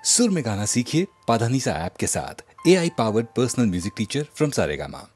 सुर में गाना सीखिए पाधानीसा ऐप के साथ। AI powered personal music teacher from Saregama.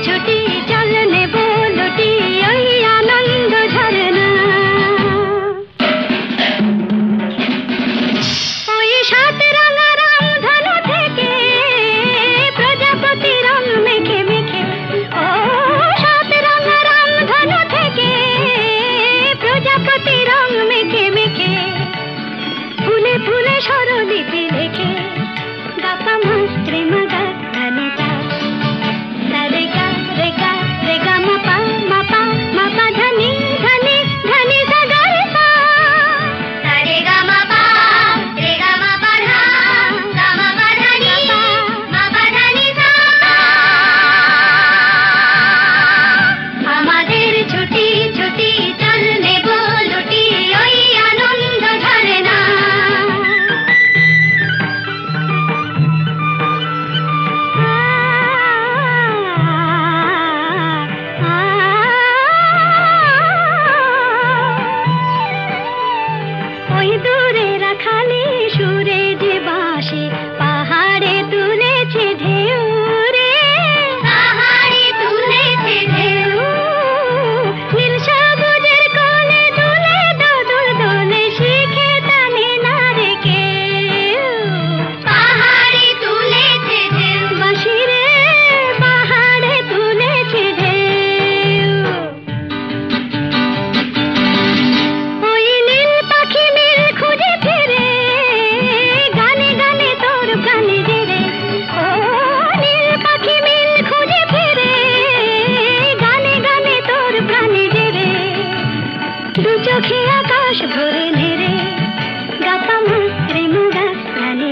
ছুটি চল নেব লুটি ওই আনন্দ ঝরনা। ওই সাত রাঙা রামধনু থেকে প্রজাপতি রং মেখে মেখে, ও সাত রাঙা রামধনু থেকে প্রজাপতি রং মেখে মেখে, ফুলে ফুলে স্বরলিপি লেখে গাপা মাস্ত্রে মাগা ধানে তা রে গা রে গা রে গা মাপা মাপা মাপা ধানি ধানি ধানি সা গা রে সা রে গা মাপা রে গা মাপা ধা গা মাপা ধানি মাপা ধানি সা। আমাদের ছুটি ছুটি চল নেব লুটি ওই আনন্দ ঝরনা। ওই দূরে রাখালি সুরে যে বাঁশি পাহাড়ে তুলেছে ঢেউ রে, পাহাড়ে তুলেছে ঢেউ, নীল সবুজের কোলে দুলে দোদুল দোলে শিখে টানে না রে কেউ, পাহাড়ে তুলেছে ঢেউ বাঁশি রে, পাহাড়ে তুলেছে ঢেউ। ওই নীল পাখি মিল খুঁজে ফিরে গানে গানে তোর গানে জেরে, ও নীল পাখি মিল খুঁজে ফিরে গানে গানে তোর প্রাণে জেরে, দু চোখে আকাশ ভরে নেরে গাপা মাস্ত্রে মুগা ধানে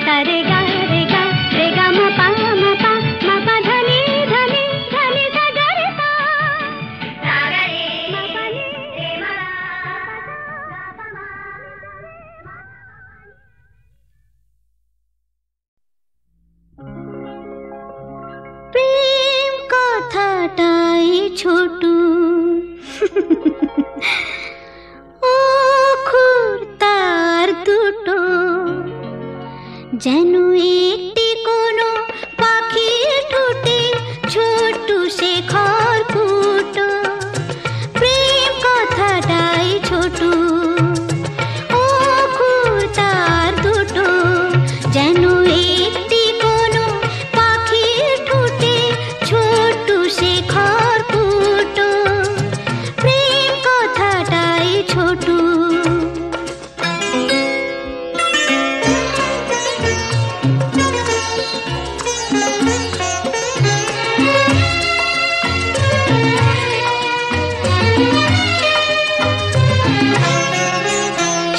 তা রে গা রে গা রে গা মাপা মাপা মাপা ধানি ধানি ধানি সা গা রে সা রে মাপা রে মা। প্রেম কথাটাই ছোট অক্ষর তার দুটো, যেন একটি কোনো পাখির ঠোঁটে ছোট সে খড়কুটো। প্রেম কথাটাই ছোট অক্ষর তার দুটো, যেন একটি কোনো পাখির ঠোঁটে ছোট সে খড়কুটো। প্রেম কথাটাই ছোট।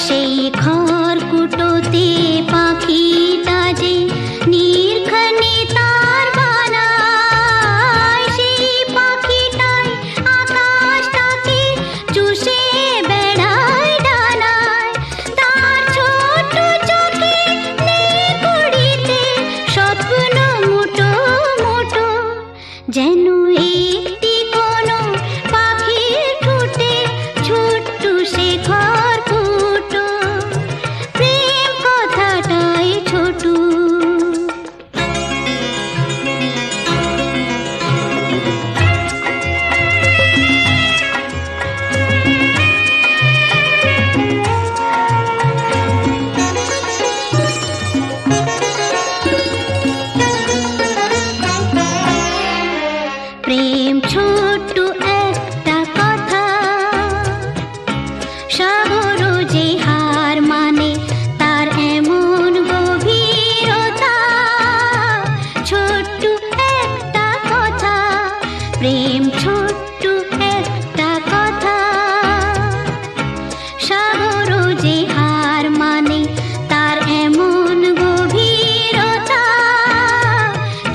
সেই খড়কুটোতে পাখিটা যে নীরখানে তার বানায়, সেই পাখিটাই আকাশটাকে চুষে বেড়ায় ডানায়, তার ছোট চোখে নেই কুড়িতে স্বপ্ন মুটো মুটো, যেন একটি কোনো পাখির ঠোঁটে ছোট্ট সে খড়কুটো। প্রেম কথাটাই ছোট। প্রেম ছোট্ট একটা কথা, সাগর যে হার মানে তার এমন গভীরতা। ছোট্ট একটা কথা, প্রেম ছোট্ট একটা কথা, সাগর যে হার মানে তার এমন গভীরতা।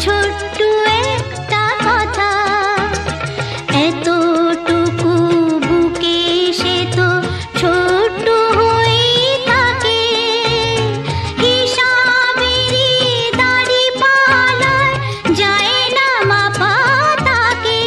ছোট্ট একটা কথা, এতটুকু বুকে সে তো ছোট্ট হয়েই থাকে। হিসাবেরই দাড়ি পালায় যায় না মাপা তাকে,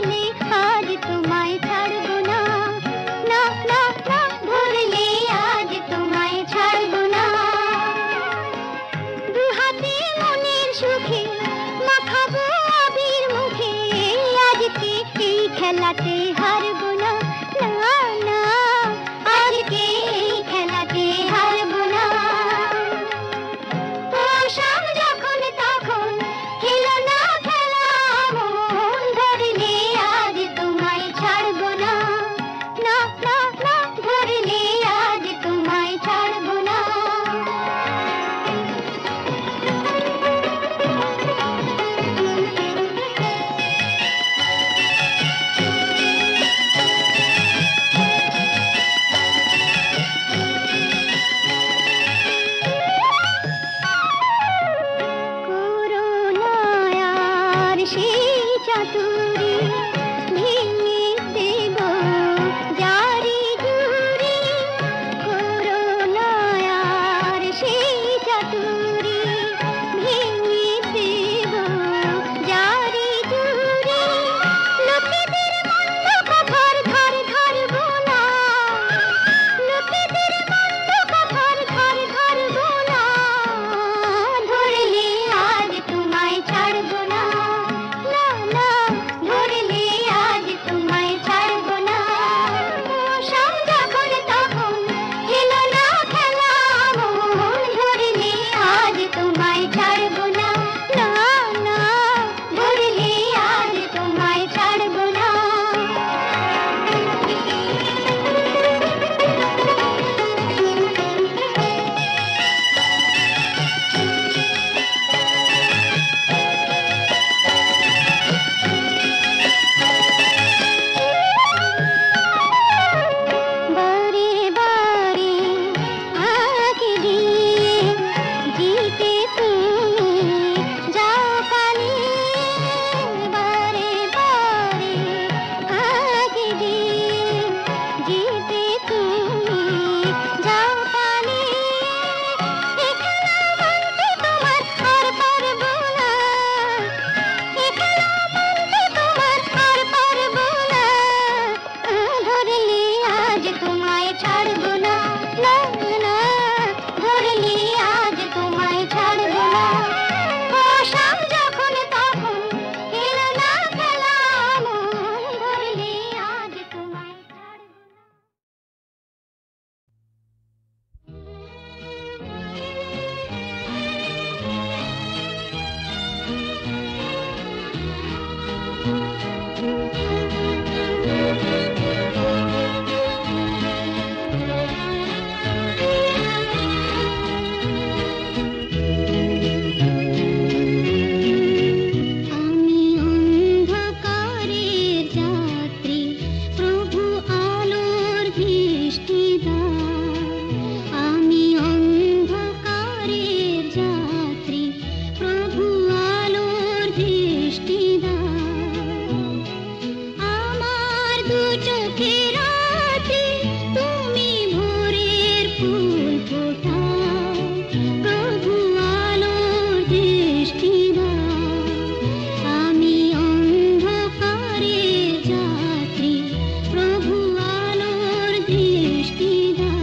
ধরলে আজ তোমায় ছাড়বো না, না না না ধরলে আজ তোমায় ছাড়বো না। দুহাতে মনের সুখে মাখাবো আবির মুখে, আজকে এই খেলাতে হারবো না, না না আজকে এই খেলাতে হারবো না। শাম যখন তখন খেলো না খেলা মন, ধরলে আজ তোমায় ছাড়বো না, না না না ধরলে আজ তোমায় ছাড়বো না। সেই চাতুরি ভেঙে দেব জারি জুড়ি, করোনার সেই চাতুরি ভেঙে দেব জারি জুড়ি। লোকেদের মন্দ কথার ধার ধারবো না, লোকেদের মন্দ কথার ধার ধারবো না, ধরলে আজ তোমায় ছাড়বো না, ধরলে আজ তোমায় ছাড়বো না। শাম যখন তখন খেলো না খেলা মন, ধরলে আজ তোমায় ছাড়বো না, না না ধরলে আজ তোমায় ছাড়বো না। বারে বারে আঁকি দিয়ে জিতে তুমি যাও পালিয়ে, বারে বারে আঁকি দিয়ে জিতে তুমি যাও পালিয়ে। এ খেলা মানতে তোমার আর পারবো না, এ খেলা মানতে তোমার আর পারবো না, ধরলে আজ তোমায় ছাড়বো না, না না ধরলে আজ তোমায় ছাড়বো না। শাম যখন তখন খেলো না খেলা মন, ধরলে আজ তোমায় ছাড়বো না। আমি অন্ধকারের যাত্রী, প্রভু আলোর দৃষ্টি দাও। আমি অন্ধকারের যাত্রী, প্রভু আলোর দৃষ্টি দাও। আমার দু চোখের রাতে তুমি ভোরের ফুল ফোটাও, প্রভু আলোর দৃষ্টি দাও। আমি অন্ধকারের যাত্রী, প্রভু আলোর দৃষ্টি দাও।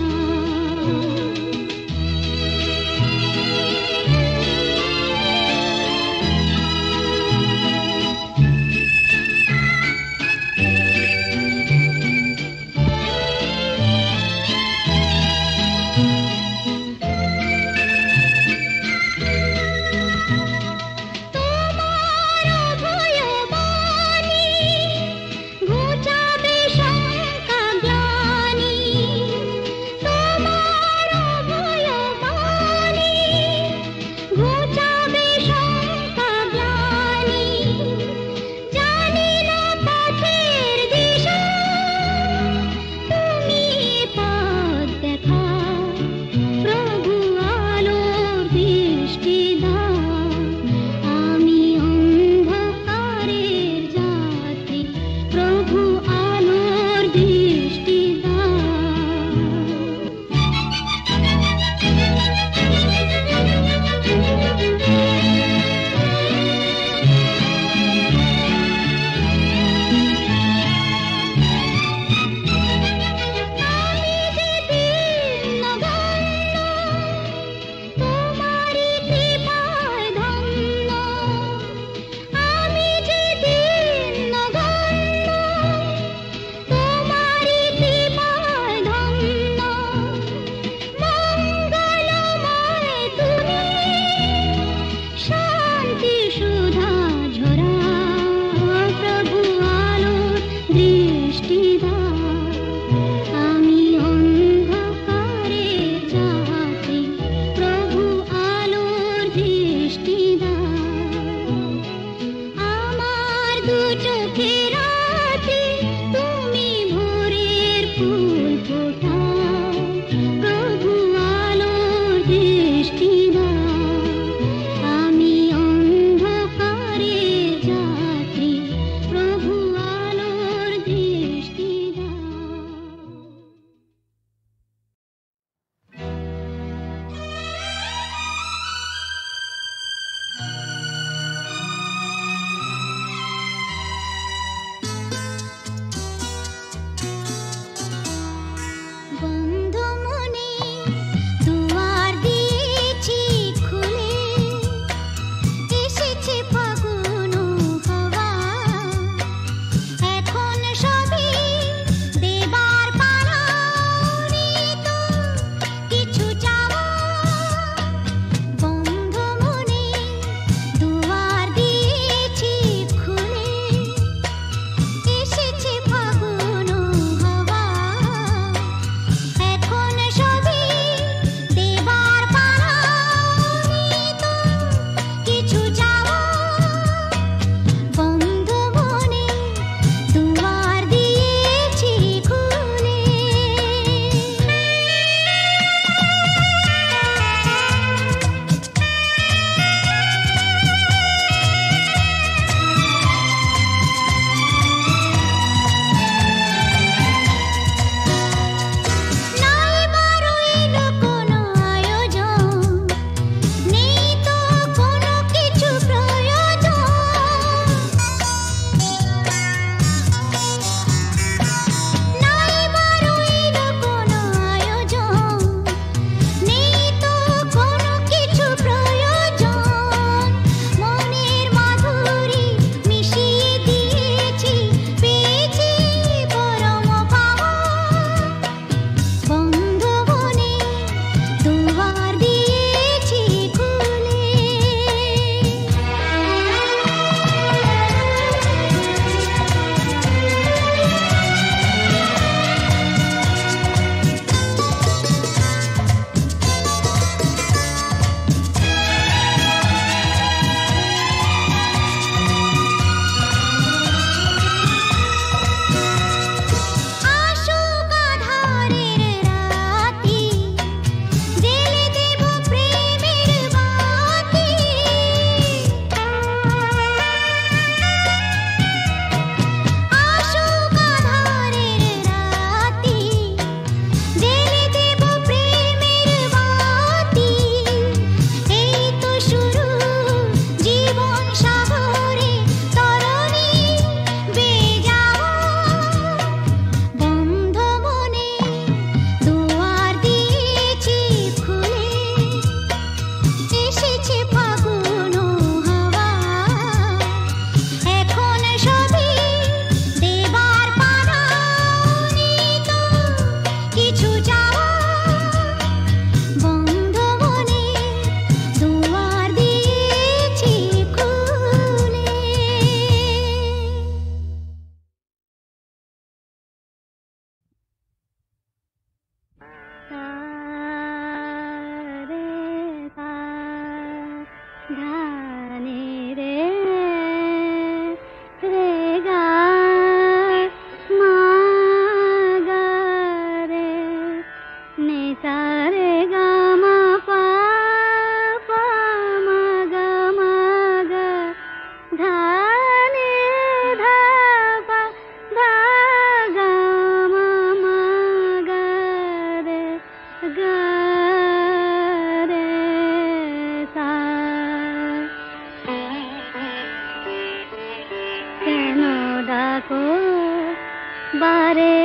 বারে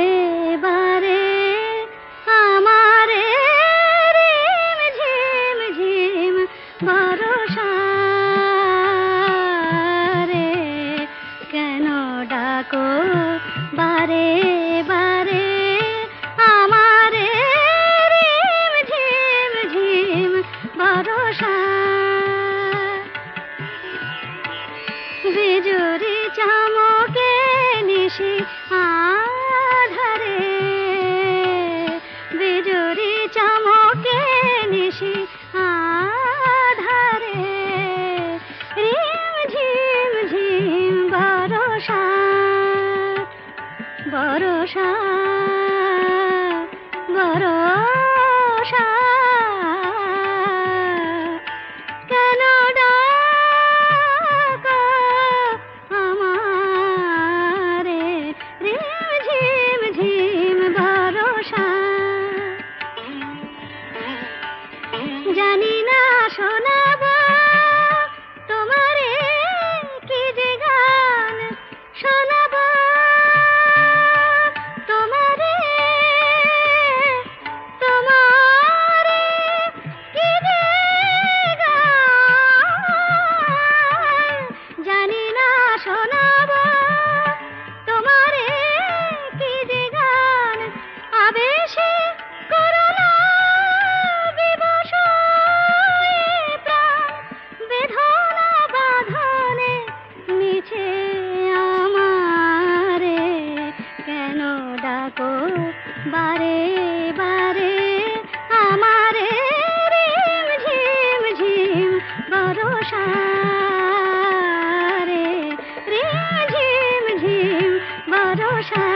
বারে আমারে রিম ঝিম ঝিম বরষা রে কেন ডাকো বারে বারে আমারে রিম ঝিম ঝিম বরষা বিজুরি চমকে নিশি আধারে বিজুরি চমকে নিশি আধারে রিম ঝিম ঝিম বরষা বরষা বরষা কেন ডাকো আমারে রিম ঝিম ঝিম বরষা জানি না শোনাবো তোমারে কি যে গান শোনাবো তোমারে তোমারে কি যে গান জানি না শোনাবো তোমারে কি যে গান আবেশে করুণা বিবশ এ প্রাণ বেদনা বাঁধনে মিছে আমারে কেন ডাকো বারে বারে আমারে রিম ঝিম ঝিম বরষা রে রিম ঝিম ঝিম বরষা